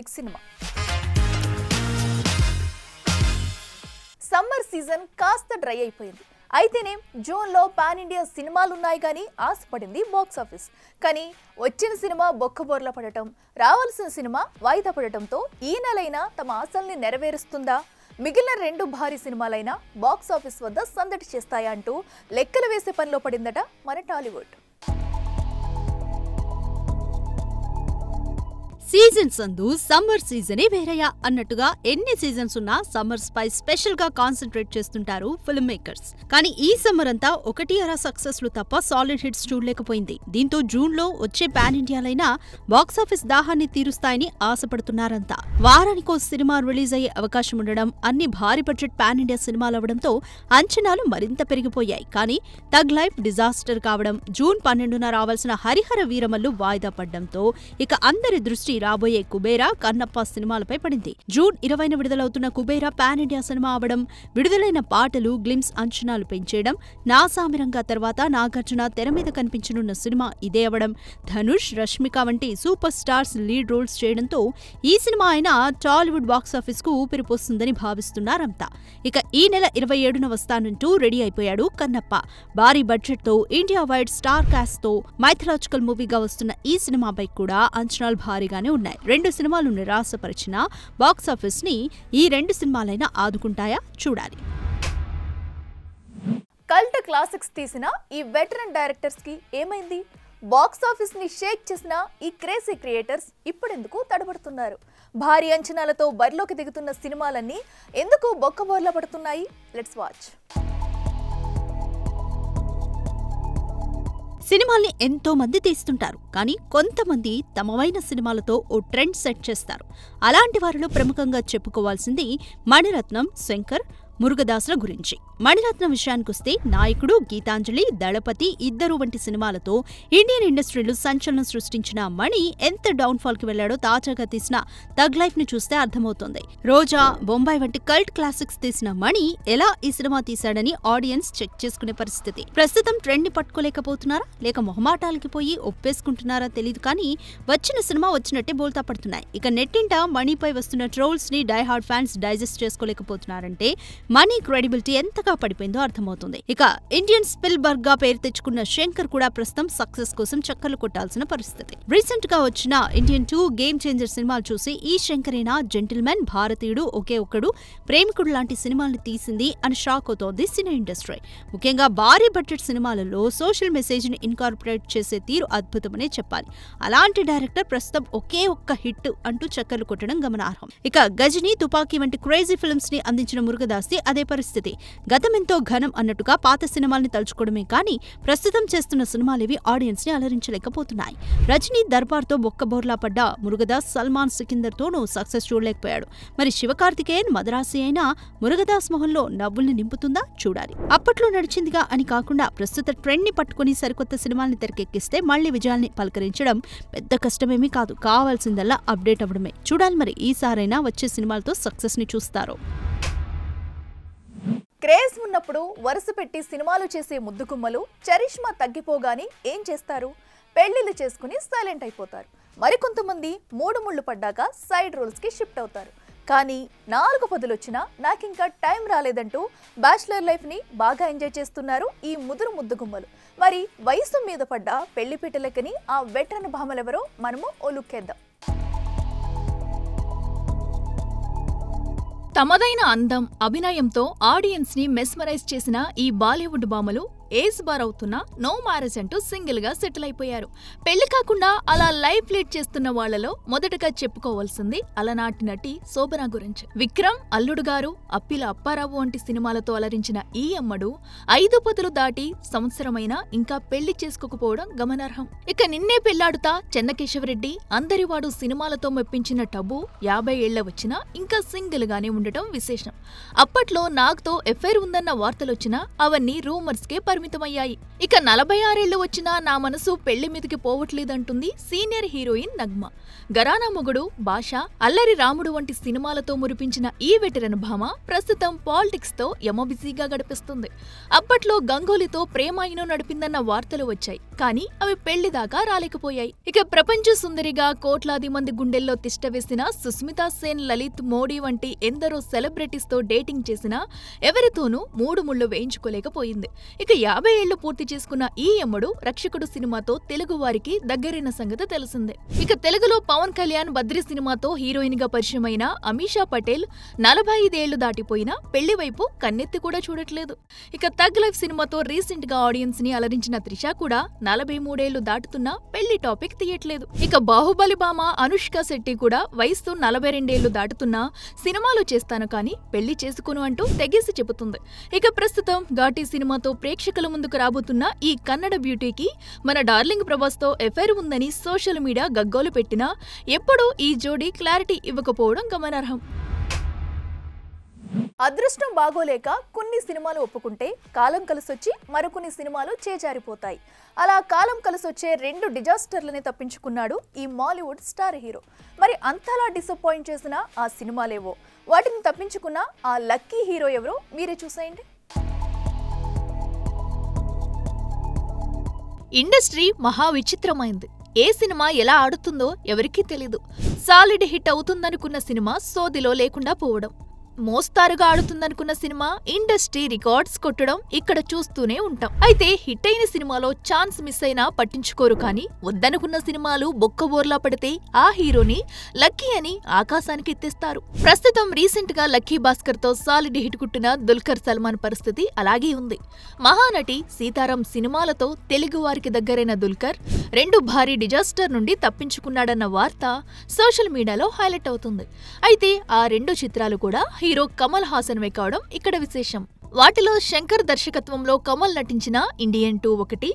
Netflix cinema. Summer season కాస్త dry అయిపోయింది. అయితేనే జూన్లో పాన్ ఇండియా సినిమాలున్నాయి కానీ ఆశపడింది బాక్స్ ఆఫీస్. కానీ వచ్చిన సినిమా బొక్కబోర్ల పడటం, రావాల్సిన సినిమా వాయిదా పడటంతో ఈ నెలైనా తమ ఆశల్ని నెరవేరుస్తుందా, మిగిలిన 2 భారీ సినిమాలైనా బాక్స్ ఆఫీస్ వద్ద సందడి చేస్తాయా అంటూ లెక్కలు వేసే పనిలో పడిందట మన టాలీవుడ్. సీజన్స్ అందు సమ్మర్ సీజనే వేరయ్యా అన్నట్టుగా ఎన్ని సీజన్స్ ఉన్నా సమ్మర్స్ పై స్పెషల్ గా కాన్సన్ట్రేట్ చేస్తుంటారు ఫిల్మ్ మేకర్స్. కానీ ఈ సమ్మర్ అంతా ఒకటి అరా సక్సెస్ లు తప్ప సాలిడ్ హిట్స్ చూడలేకపోయింది. దీంతో జూన్ లో వచ్చే పాన్ ఇండియాలైనా బాక్సాఫీస్ దాహాన్ని తీరుస్తాయని ఆశపడుతున్నారంతా. వారానికో సినిమా రిలీజ్ అయ్యే అవకాశం ఉండడం, అన్ని భారీ బడ్జెట్ పాన్ ఇండియా సినిమాలు అవడంతో అంచనాలు మరింత పెరిగిపోయాయి. కానీ తగ్ లైఫ్ డిజాస్టర్ కావడం, జూన్ 12న రావాల్సిన హరిహర వీరమల్లు వాయిదా పడ్డంతో ఇక అందరి దృష్టి రాబోయే కుబేరా, కన్నప్ప సినిమాలపై పడింది. జూన్ 20న విడుదలవుతున్న కుబేరా పాన్ ఇండియా సినిమా అవడం, విడుదలైన పాటలు, గ్లిమ్స్ అంచనాలు పెంచేయడం, నాసామిరంగా తర్వాత నాగార్జున తెర మీద కనిపించనున్న సినిమా ఇదే అవడం, ధనుష్, రష్మిక వంటి సూపర్ స్టార్స్ లీడ్ రోల్స్ చేయడంతో ఈ సినిమా అయినా టాలీవుడ్ బాక్సాఫీస్ కు ఊపిరిపోస్తుందని భావిస్తున్నారంతా. ఇక ఈ నెల 27న వస్తానంటూ రెడీ అయిపోయాడు కన్నప్ప. భారీ బడ్జెట్ తో ఇండియా వైడ్ స్టార్ కాస్ట్ తో మైథలాజికల్ మూవీగా వస్తున్న ఈ సినిమాపై కూడా అంచనాలు భారీగానే ఉన్నాయి. 2 సినిమాలు నిరాశపరిచిన బాక్సాఫీస్ ని ఈ 2 సినిమాలైనా ఆదుకుంటాయా చూడాలి. కల్ట్ క్లాసిక్స్ తీసిన ఈ వెటరన్ డైరెక్టర్స్ కి ఏమైంది? బాక్సాఫీస్ ని షేక్ చేసిన ఈ క్రేజీ క్రియేటర్స్ ఇప్పుడెందుకు తడబడుతున్నారు? భారీ అంచనాలతో బరిలోకి దిగుతున్న సినిమాలన్నీ ఎందుకు బొక్కబోర్ల పడుతున్నాయి? Let's watch. సినిమాల్ని ఎంతో మంది తీస్తుంటారు, కానీ కొంతమంది తమవైన సినిమాలతో ఓ ట్రెండ్ సెట్ చేస్తారు. అలాంటి వారిలో ప్రముఖంగా చెప్పుకోవాల్సింది మణిరత్నం, శంకర్, మురుగదాస్ల గురించి. మణిరత్నం విషయానికొస్తే నాయకుడు, గీతాంజలి, దళపతి, ఇద్దరు వంటి సినిమాలతో ఇండియన్ ఇండస్ట్రీలో సంచలనం సృష్టించిన మణి ఎంత డౌన్ ఫాల్ కి వెళ్లాడో తాజాగా తీసిన తగ్ లైఫ్ ని చూస్తే అర్థమవుతోంది. రోజా, బొంబాయి వంటి కల్ట్ క్లాసిక్స్ తీసిన మణి ఎలా ఈ సినిమా తీశాడని ఆడియన్స్ చెక్ చేసుకునే పరిస్థితి. ప్రస్తుతం ట్రెండ్ ని పట్టుకోలేకపోతున్నారా, లేక మొహమాటాలకి పోయి ఒప్పేసుకుంటున్నారా తెలీదు, కానీ వచ్చిన సినిమా వచ్చినట్టే బోల్తా పడుతున్నాయి. ఇక నెట్టింట మణిపై వస్తున్న ట్రోల్స్ ని డై హార్డ్ ఫ్యాన్స్ డైజెస్ట్ చేసుకోలేకపోతున్నారంటే మనీ క్రెడిబిలిటీ ఎంతగా పడిపోయిందో అర్థమవుతుంది. ఇక ఇండియన్ స్పిల్బర్గ్ గా పేరు తెచ్చుకున్న శంకర్ కూడా ప్రస్తుతం సక్సెస్ కోసం చక్కర్లు కొట్టాల్సిన పరిస్థితి. రీసెంట్ గా వచ్చిన ఇండియన్ 2 గేమ్ చేంజర్ సినిమాలు చూసి ఈ శంకరేనా జెంటిల్మెన్, భారతీయుడు, ఒకే ఒక్కడు, ప్రేమికుడు లాంటి సినిమాల్ని తీసింది అని షాక్ అవుతోంది సినీ ఇండస్ట్రీ. ముఖ్యంగా భారీ బడ్జెట్ సినిమాలలో సోషల్ మెసేజ్ ని ఇన్కార్పొరేట్ చేసే తీరు అద్భుతమనే చెప్పాలి. అలాంటి డైరెక్టర్ ప్రస్తుతం ఒకే ఒక్క హిట్ అంటూ చక్కర్లు కొట్టడం గమనార్హం. ఇక గజని, తుపాకీ వంటి క్రేజీ ఫిల్మ్స్ ని అందించిన మురుగదాస్ అదే పరిస్థితి. గతమెంతో ఘనం అన్నట్టుగా పాత సినిమాల్ని తలుచుకోవడమే కానీ ప్రస్తుతం చేస్తున్న సినిమాలేవి ఆడియన్స్ ని అలరించలేకపోతున్నాయి. రజనీ దర్బార్తో బొక్కబోర్లా పడ్డ మురుగదాస్ సల్మాన్ సికిందర్ తోనూ సక్సెస్ చూడలేకపోయాడు. మరి శివకార్తికేయన్, మదరాసి అయినా మురుగదాస్ మొహంలో నవ్వుల్ని నింపుతుందా చూడాలి. అప్పట్లో నడిచిందిగా అని కాకుండా ప్రస్తుత ట్రెండ్ ని పట్టుకుని సరికొత్త సినిమాల్ని తెరకెక్కిస్తే మళ్లీ విజయాల్ని పలకరించడం పెద్ద కష్టమేమీ కాదు. కావాల్సిందల్లా అప్డేట్ అవ్వడమే. చూడాలి మరి ఈసారైనా వచ్చే సినిమాలతో సక్సెస్ ని చూస్తారో. క్రేజ్ ఉన్నప్పుడు వరుస పెట్టి సినిమాలు చేసే ముద్దుగుమ్మలు చరిష్మా తగ్గిపోగానే ఏం చేస్తారు? పెళ్లిళ్ళు చేసుకుని సైలెంట్ అయిపోతారు. మరికొంతమంది 3 ముళ్ళు పడ్డాక సైడ్ రోల్స్ కి షిఫ్ట్ అవుతారు. కానీ 4 పదులొచ్చినా నాకింకా టైం రాలేదంటూ బ్యాచిలర్ లైఫ్ ని బాగా ఎంజాయ్ చేస్తున్నారు ఈ ముద్దుగుమ్మలు. మరి వయసు మీద పడ్డ పెళ్లిపీటలకని ఆ వెటరన్ భామలెవరో మనము ఓ లుక్కేద్దాం. తమదైన అందం, అభినయంతో ఆడియన్స్ ని మెస్మరైజ్ చేసిన ఈ బాలీవుడ్ భామలు ఏజ్ బార్ అవుతున్నా నో మ్యారేజ్ అంటూ సింగిల్ గా సెటిల్ అయిపోయారు. పెళ్లి కాకుండా అలా లైఫ్ లీడ్ చేస్తున్న వాళ్లలో మొదటగా చెప్పుకోవాల్సింది అలనాటి నటి శోభన గురించి. విక్రమ్, అల్లుడు గారు, అప్పిల అప్పారావు వంటి సినిమాలతో అలరించిన ఈ అమ్మడు 5 పదులు దాటి సంవత్సరమైనా ఇంకా పెళ్లి చేసుకోకపోవడం గమనార్హం. ఇక నిన్నే పెళ్లాడుతా, చెన్నకేశవరెడ్డి, అందరివాడు సినిమాలతో మెప్పించిన టబు 50 ఏళ్ల వచ్చినా ఇంకా సింగిల్ గానే ఉండటం విశేషం. అప్పట్లో నాగ్తో ఎఫైర్ ఉందన్న వార్తలొచ్చినా అవన్నీ రూమర్స్ కే పరిమితమయ్యాయి. ఇక 46 వచ్చినా నా మనసు పెళ్లి మీదకి పోవట్లేదంటుంది సీనియర్ హీరోయిన్ నగ్మ. గరానా మొగుడు, భాష, అల్లరి రాముడు వంటి సినిమాలతో మురిపించిన ఈ వెటరన్ భామ ప్రస్తుతం పాలిటిక్స్ తో యమబిజీగా గడిపిస్తుంది. అప్పట్లో గంగోలితో ప్రేమాయణం నడిపిందన్న వార్తలు వచ్చాయి, కానీ అవి పెళ్లి దాకా రాలేకపోయాయి. ఇక ప్రపంచ సుందరిగా కోట్లాది మంది గుండెల్లో తిష్టవేసిన సుస్మితా సేన్, లలిత్ మోడీ వంటి ఎందరో సెలబ్రిటీస్ తో డేటింగ్ చేసినా ఎవరితోనూ 3 ముళ్లు వేయించుకోలేకపోయింది. ఇక 50 ఏళ్లు పూర్తి చేసుకున్న ఈ యమ్ముడు రక్షకుడు సినిమాతో తెలుగు వారికి దగ్గరైన సంగతి తెలిసిందే. ఇక తెలుగులో పవన్ కళ్యాణ్, బద్రి సినిమాతో హీరోయిన్ గా పరిచయమైన అమీషా పటేల్ 45 ఏళ్లు దాటిపోయినా పెళ్లి వైపు కన్నెత్తి కూడా చూడట్లేదు. ఇక తగ్ లైఫ్ సినిమాతో రీసెంట్ గా ఆడియన్స్ ని అలరించిన త్రిష కూడా 43 ఏళ్లు దాటుతున్నా పెళ్లి టాపిక్ తీయట్లేదు. ఇక బాహుబలి భామ అనుష్క శెట్టి కూడా వయసు 42 ఏళ్లు దాటుతున్నా సినిమాలు చేస్తాను కానీ పెళ్లి చేసుకోను అంటూ తెగేసి చెబుతుంది. ఇక ప్రస్తుతం ఘాటీ సినిమాతో ప్రేక్షకుల ముందుకు రాబోతున్న ఈ కన్నడ బ్యూటీకి మన డార్లింగ్ ప్రభాస్ తో ఎఫైర్ ఉందని సోషల్ మీడియా గగ్గోలు పెట్టినా ఎప్పుడూ ఈ జోడీ క్లారిటీ ఇవ్వకపోవడం గమనార్హం. అదృష్టం బాగోలేక కొన్ని సినిమాలు ఒప్పుకుంటే కాలం కలిసొచ్చి మరికొన్ని సినిమాలు చేజారిపోతాయి. అలా కాలం కలిసొచ్చే 2 డిజాస్టర్లని తప్పించుకున్నాడు ఈ మాలీవుడ్ స్టార్ హీరో. మరి అంతలా డిసప్పాయింట్ చేసిన ఆ సినిమాలేవో, వాటిని తప్పించుకున్న ఆ లక్కీ హీరో ఎవరో మీరే చూసేయండి. ఇండస్ట్రీ మహా విచిత్రమైంది. ఏ సినిమా ఎలా ఆడుతుందో ఎవరికీ తెలీదు. సాలిడ్ హిట్ అవుతుందనుకున్న సినిమా సోదిలో లేకుండా పోవడం, మోస్తారుగా ఆడుతుందనుకున్న సినిమా ఇండస్ట్రీ రికార్డ్స్ కొట్టడం ఇక్కడ చూస్తూనే ఉంటాం. అయితే హిట్ అయిన సినిమాలో ఛాన్స్ మిస్ అయినా పట్టించుకోరు, కానీ వద్దనుకున్న సినిమాలు బొక్కబోర్లా పడితే ఆ హీరోని లక్కీ అని ఆకాశానికి ఎత్తేస్తారు. ప్రస్తుతం రీసెంట్ గా లక్కీ భాస్కర్ తో సాలిడ్ హిట్ కుట్టిన దుల్కర్ సల్మాన్ పరిస్థితి అలాగే ఉంది. మహానటి సీతారాం సినిమాలతో తెలుగు వారికి దగ్గరైన దుల్కర్ 2 భారీ డిజాస్టర్ నుండి తప్పించుకున్నాడన్న వార్త సోషల్ మీడియాలో హైలైట్ అవుతుంది. అయితే ఆ 2 చిత్రాలు కూడా హీరో కమల్ హాసన్ వే కావడం ఇక్కడ విశేషం. వాటిలో శంకర్ దర్శకత్వంలో కమల్ నటించిన ఇండియన్ 2 ఒకటి.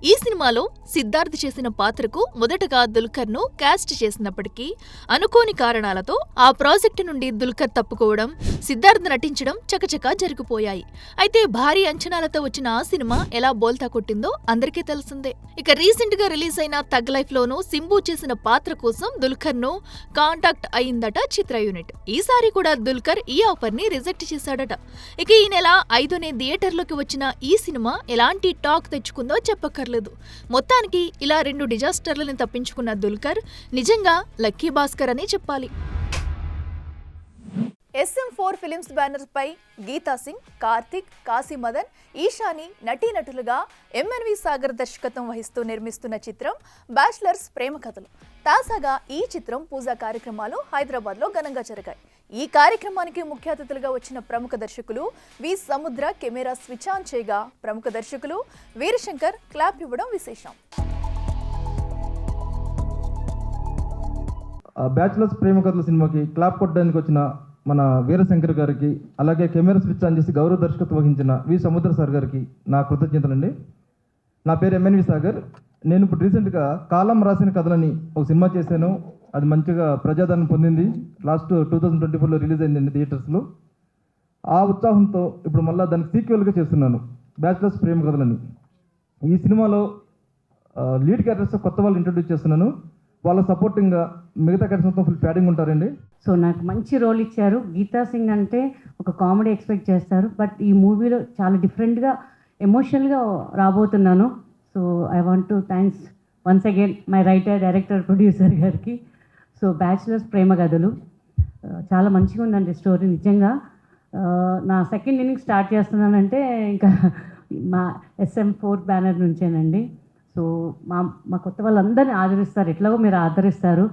ఈ సినిమాలో సిద్ధార్థ్ చేసిన పాత్రకు మొదటగా దుల్కర్ ను కాస్ట్ చేసినప్పటికీ అనుకోని కారణాలతో ఆ ప్రాజెక్టు నుండి దుల్కర్ తప్పుకోవడం, సిద్ధార్థ్ నటించడం చకచకా జరిగిపోయాయి. అయితే భారీ అంచనాలతో వచ్చిన ఆ సినిమా ఎలా బోల్తా కొట్టిందో అందరికీ తెలిసిందే. ఇక రీసెంట్ గా రిలీజ్ అయిన తగ్ లైఫ్ లోనూ సింబు చేసిన పాత్ర కోసం దుల్కర్ ను కాంటాక్ట్ అయిందట చిత్ర యూనిట్. ఈసారి కూడా దుల్కర్ ఈ ఆఫర్ ని రిజెక్ట్ చేశాడట. ఇక ఈ నెల 5నే థియేటర్లోకి వచ్చిన ఈ సినిమా ఎలాంటి టాక్ తెచ్చుకుందో చెప్పక్కర్లేదు. మొత్తానికి ఇలా 2 డిజాస్టర్లని తప్పించుకున్న దుల్కర్ నిజంగా లక్కీ భాస్కర్ అనే చెప్పాలి. SM4 ఫిలిమ్స్ బ్యానర్ పై గీతా సింగ్, కార్తిక్, కాశీ మదన్, ఈశాని నటీనటులుగా MNV సాగర్ దర్శకత్వం వహిస్తూ నిర్మిస్తున్న చిత్రం బ్యాచిలర్స్ ప్రేమ కథలు. తాజాగా ఈ చిత్రం పూజా కార్యక్రమాలు హైదరాబాద్లో ఘనంగా జరిగాయి. ఈ కార్యక్రమానికి ముఖ్య అతిథులుగా వచ్చిన ప్రముఖ దర్శకులు వి సముద్ర కెమెరా స్విచ్ ఆన్ చేయగా ప్రముఖ దర్శకులు వీరశంకర్ క్లాప్ ఇవ్వడం విశేషం. బ్యాచిలర్స్ ప్రేమ కథల సినిమాకి క్లాప్ కొట్టడానికి వచ్చిన మన వీరశంకర్ గారికి, అలాగే కెమెరా స్విచ్ ఆన్ చేసి గౌరవ దర్శకత్వం వహించిన వి సముద్ర సార్ గారికి నా కృతజ్ఞతలండి. నా పేరు MNV సాగర్. నేను ఇప్పుడు రీసెంట్గా కాలం రాసిన కథలని ఒక సినిమా చేశాను. అది మంచిగా ప్రజాదరణ పొందింది. లాస్ట్ 2024లో రిలీజ్ అయిందండి థియేటర్స్లో. ఆ ఉత్సాహంతో ఇప్పుడు మళ్ళీ దానికి సీక్వెల్గా చేస్తున్నాను బ్యాచిలర్స్ ప్రేమ కథలని. ఈ సినిమాలో లీడ్ క్యారెక్టర్స్ కొత్త వాళ్ళు ఇంట్రొడ్యూస్ చేస్తున్నాను. వాళ్ళ సపోర్టింగ్గా మిగతా క్యారెక్టర్స్ మొత్తం ఫుల్ ప్యాడింగ్ ఉంటారండి. సో నాకు మంచి రోల్ ఇచ్చారు. గీతా సింగ్ అంటే ఒక కామెడీ ఎక్స్పెక్ట్ చేస్తారు, బట్ ఈ మూవీలో చాలా డిఫరెంట్గా ఎమోషనల్గా రాబోతున్నాను. So I want to thanks once again my writer, director, producer గారికి. సో బ్యాచిలర్స్ ప్రేమ కథలు చాలా మంచిగా ఉందండి స్టోరీ. నిజంగా నా సెకండ్ ఇన్నింగ్ స్టార్ట్ చేస్తున్నానంటే ఇంకా మా SM4 బ్యానర్ నుంచేనండి. సో మా కొత్త వాళ్ళందరినీ ఆదరిస్తారు, ఎట్లాగో మీరు ఆదరిస్తారు.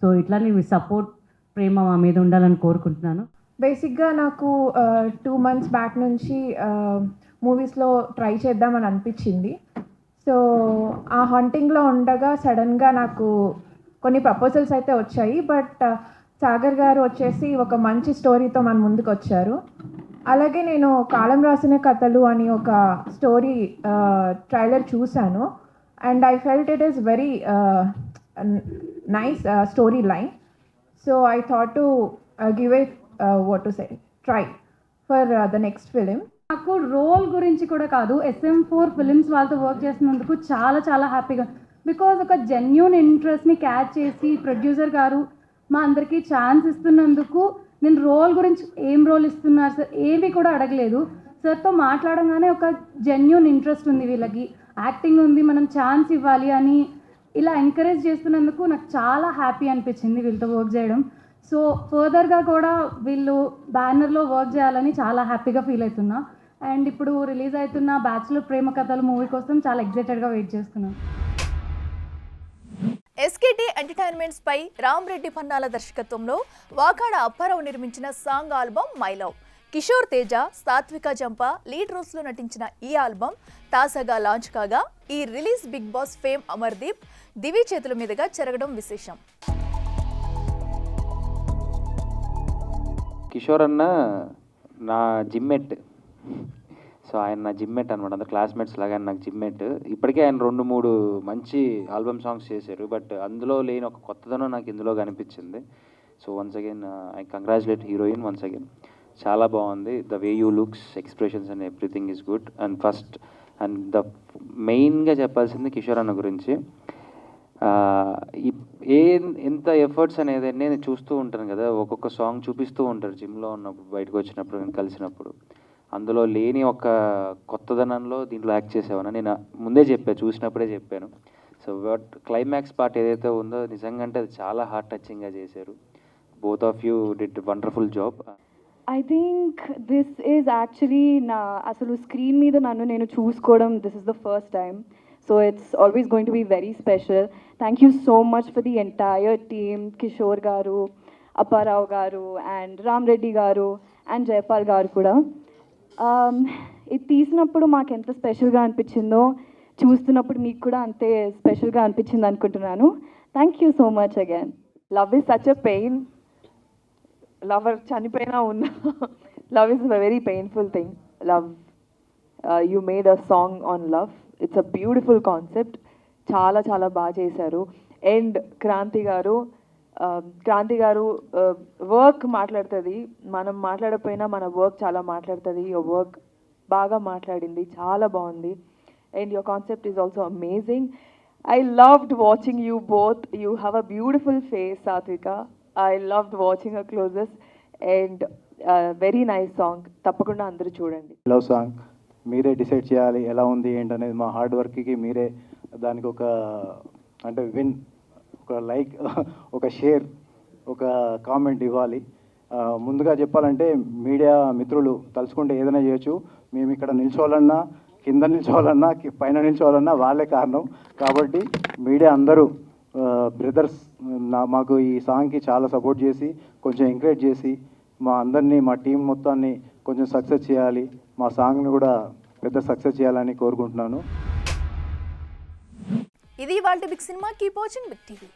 సో ఇట్లానే మీ సపోర్ట్, ప్రేమ మా మీద ఉండాలని కోరుకుంటున్నాను. బేసిక్గా నాకు 2 months బ్యాక్ నుంచి మూవీస్లో ట్రై చేద్దామని అనిపించింది. సో ఆ హంటింగ్లో ఉండగా సడన్గా నాకు కొన్ని ప్రపోజల్స్ అయితే వచ్చాయి. బట్ సాగర్ గారు వచ్చేసి ఒక మంచి స్టోరీతో మన ముందుకు వచ్చారు. అలాగే నేను కాలం రాసిన కథలు అని ఒక స్టోరీ ట్రైలర్ చూశాను. And I felt it is very nice story line. So I thought to give it what to say, try for the next film. నాకు రోల్ గురించి కూడా కాదు, SM4 ఫిలిమ్స్ వాళ్ళతో వర్క్ చేసినందుకు చాలా చాలా హ్యాపీగా, బికాజ్ ఒక జెన్యూన్ ఇంట్రెస్ట్ని క్యాచ్ చేసి ప్రొడ్యూసర్ గారు మా అందరికీ ఛాన్స్ ఇస్తున్నందుకు, నేను రోల్ గురించి ఏం రోల్ ఇస్తున్నారు సార్ ఏమీ కూడా అడగలేదు. సార్తో మాట్లాడగానే ఒక జెన్యూన్ ఇంట్రెస్ట్ ఉంది, వీళ్ళకి యాక్టింగ్ ఉంది, మనం ఛాన్స్ ఇవ్వాలి అని ఇలా ఎంకరేజ్ చేస్తున్నందుకు నాకు చాలా హ్యాపీ అనిపించింది వీళ్ళతో వర్క్ చేయడం. సో ఫర్దర్గా కూడా వీళ్ళు బ్యానర్లో వర్క్ చేయాలని చాలా హ్యాపీగా ఫీల్ అవుతున్నా. అండ్ ఇప్పుడు రిలీజ్ అవుతున్న బ్యాచులర్ ప్రేమ కథలు మూవీ కోసం చాలా ఎక్సైటెడ్గా వెయిట్ చేస్తున్నాను. ఎస్కేటీ ఎంటర్టైన్మెంట్స్ పై రామ్ రెడ్డి పన్నాల దర్శకత్వంలో వాకాడ అప్పారావు నిర్మించిన song album my love. Kishore Teja, సాత్విక జంప లీడ్ రోల్స్ లో నటించిన ఈ ఆల్బమ్ తాజాగా లాంచ్ కాగా ఈ release big boss fame Amardeep Divi చేతుల మీదుగా జరగడం విశేషం. కిషోర్ అన్న నా జిమ్మేట్. సో ఆయన నా జిమ్మేట్ అనమాట, అందరు క్లాస్మేట్స్ లాగా నాకు జిమ్మేట్. ఇప్పటికే ఆయన 2-3 మంచి ఆల్బమ్ సాంగ్స్ చేశారు, బట్ అందులో లేని ఒక కొత్తదనం నాకు ఇందులో కనిపించింది. So once again I congratulate heroine once again. చాలా బాగుంది. The way you looks, expressions and everything is good. And first and the మెయిన్గా చెప్పాల్సింది కిషోర్ అన్న గురించి. ఎంత ఎఫర్ట్స్ అనేది నేను చూస్తూ ఉంటాను కదా, ఒక్కొక్క సాంగ్ చూపిస్తూ ఉంటారు జిమ్లో ఉన్నప్పుడు, బయటకు వచ్చినప్పుడు, నేను కలిసినప్పుడు. అందులో లేని ఒక కొత్తదనంలో దీంట్లో యాక్ట్ చేసేవాను. నేను ముందే చెప్పాను, చూసినప్పుడే చెప్పాను. సో బట్ క్లైమాక్స్ పార్ట్ ఏదైతే ఉందో నిజంగా అంటే అది చాలా హార్ట్ టచింగ్గా చేశారు. Both of you did wonderful job. I think this is actually నా అసలు స్క్రీన్ మీద నన్ను నేను చూసుకోవడం, this is the first time. So it's always going to be very special. Thank you so much for the entire team, Kishore garu, Apparao గారు, and Ram Reddy గారు, and Jaipal గారు కూడా. ఇది తీసినప్పుడు మాకు ఎంత స్పెషల్గా అనిపించిందో చూస్తున్నప్పుడు మీకు కూడా అంతే స్పెషల్గా అనిపించింది అనుకుంటున్నాను. Thank you so much again. Love is such a pain. Lover చనిపోయినా ఉన్నా love is a very painful thing. Love, you made a song on love. It's a beautiful concept. చాలా చాలా బాగా చేశారు. అండ్ క్రాంతి గారు వర్క్ మాట్లాడుతుంది, మనం మాట్లాడకపోయినా మన వర్క్ చాలా మాట్లాడుతుంది. యువర్ వర్క్ బాగా మాట్లాడింది, చాలా బాగుంది. And your concept is also amazing. I loved watching you both. You have a beautiful face, Satvika. I loved watching her closest and very nice song. తప్పకుండా అందరూ చూడండి. లవ్ సాంగ్ మీరే డిసైడ్ చేయాలి ఎలా ఉంది ఏంటనేది. మా హార్డ్ వర్క్కి మీరే దానికి ఒక అంటే ఒక లైక్, ఒక షేర్, ఒక కామెంట్ ఇవ్వాలి. ముందుగా చెప్పాలంటే మీడియా మిత్రులు తలుచుకుంటే ఏదైనా చేయొచ్చు. మేము ఇక్కడ నిల్చోవాలన్నా, కింద నిల్చోవాలన్నా, పైన నిల్చోవాలన్నా వాళ్ళే కారణం. కాబట్టి మీడియా అందరూ బ్రదర్స్ మాకు ఈ సాంగ్కి చాలా సపోర్ట్ చేసి కొంచెం ఎంకరేజ్ చేసి మా అందరినీ, మా టీం మొత్తాన్ని కొంచెం సక్సెస్ చేయాలి, మా సాంగ్ని కూడా పెద్ద సక్సెస్ చేయాలని కోరుకుంటున్నాను. ఇది వాళ్ళ బిగ్ సినిమా. Keep watching big TV.